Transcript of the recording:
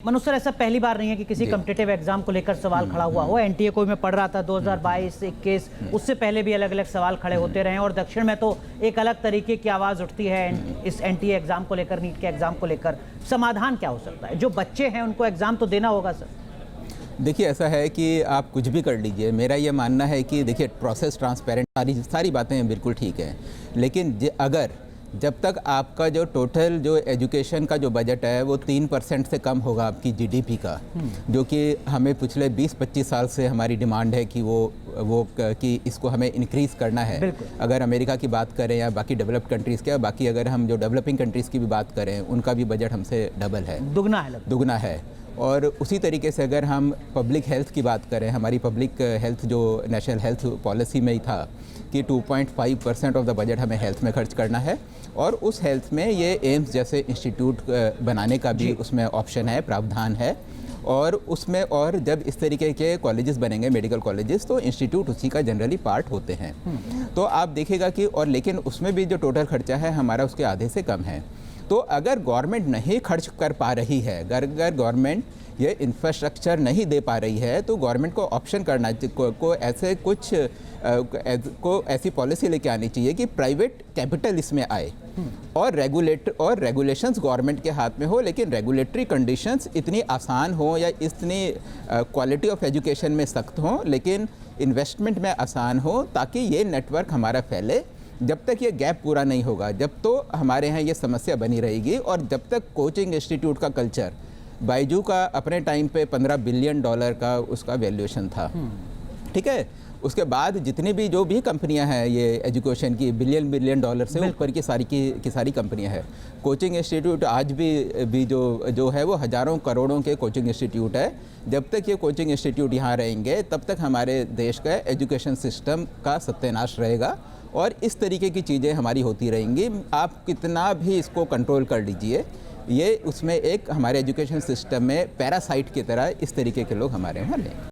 मनुष्य सर, ऐसा पहली बार नहीं है कि किसी कॉम्पिटिटिव एग्जाम को लेकर सवाल खड़ा हुआ हो। एनटीए को मैं पढ़ रहा था 2022, 21, उससे पहले भी अलग अलग सवाल खड़े होते रहे और दक्षिण में तो एक अलग तरीके की आवाज़ उठती है इस एनटीए एग्जाम को लेकर, नीट के एग्जाम को लेकर। समाधान क्या हो सकता है? जो बच्चे हैं उनको एग्जाम तो देना होगा सर। देखिए, ऐसा है कि आप कुछ भी कर लीजिए, मेरा ये मानना है कि देखिए प्रोसेस ट्रांसपेरेंट, सारी बातें बिल्कुल ठीक हैं, लेकिन अगर जब तक आपका जो टोटल जो एजुकेशन का जो बजट है वो 3% से कम होगा आपकी जीडीपी का, जो कि हमें पिछले 20-25 साल से हमारी डिमांड है कि कि इसको हमें इंक्रीज़ करना है। अगर अमेरिका की बात करें या बाकी डेवलप्ड कंट्रीज़ के, बाकी अगर हम जो डेवलपिंग कंट्रीज़ की भी बात करें, उनका भी बजट हमसे डबल है, दुगना है। और उसी तरीके से अगर हम पब्लिक हेल्थ की बात करें, हमारी पब्लिक हेल्थ जो नेशनल हेल्थ पॉलिसी में ही था कि 2.5% ऑफ द बजट हमें हेल्थ में खर्च करना है, और उस हेल्थ में ये एम्स जैसे इंस्टीट्यूट बनाने का भी उसमें ऑप्शन है, प्रावधान है। और उसमें और जब इस तरीके के कॉलेजेस बनेंगे, मेडिकल कॉलेजेस, तो इंस्टीट्यूट उसी का जनरली पार्ट होते हैं। तो आप देखिएगा कि और लेकिन उसमें भी जो टोटल खर्चा है हमारा उसके आधे से कम है। तो अगर गवर्नमेंट नहीं खर्च कर पा रही है, अगर गवर्नमेंट ये इंफ्रास्ट्रक्चर नहीं दे पा रही है, तो गवर्नमेंट को ऑप्शन करना को ऐसी पॉलिसी लेके आनी चाहिए कि प्राइवेट कैपिटल इसमें आए और रेगुलेशंस गवर्नमेंट के हाथ में हो, लेकिन रेगुलेटरी कंडीशंस इतनी आसान हो या इतनी क्वालिटी ऑफ एजुकेशन में सख्त हो, लेकिन इन्वेस्टमेंट में आसान हो, ताकि ये नेटवर्क हमारा फैले। जब तक ये गैप पूरा नहीं होगा, जब तो हमारे यहाँ ये समस्या बनी रहेगी। और जब तक कोचिंग इंस्टीट्यूट का कल्चर, बायजू का अपने टाइम पे $15 बिलियन का उसका वैल्यूएशन था, ठीक है, उसके बाद जितनी भी जो भी कंपनियां हैं ये एजुकेशन की, बिलियन डॉलर से ऊपर की सारी कंपनियां हैं। कोचिंग इंस्टीट्यूट आज भी जो है वो हज़ारों करोड़ों के कोचिंग इंस्टीट्यूट है। जब तक ये कोचिंग इंस्टीट्यूट यहाँ रहेंगे, तब तक हमारे देश का एजुकेशन सिस्टम का सत्यानाश रहेगा और इस तरीके की चीज़ें हमारी होती रहेंगी। आप कितना भी इसको कंट्रोल कर लीजिए, ये उसमें एक हमारे एजुकेशन सिस्टम में पैरासाइट की तरह इस तरीके के लोग हमारे यहाँ रहेंगे।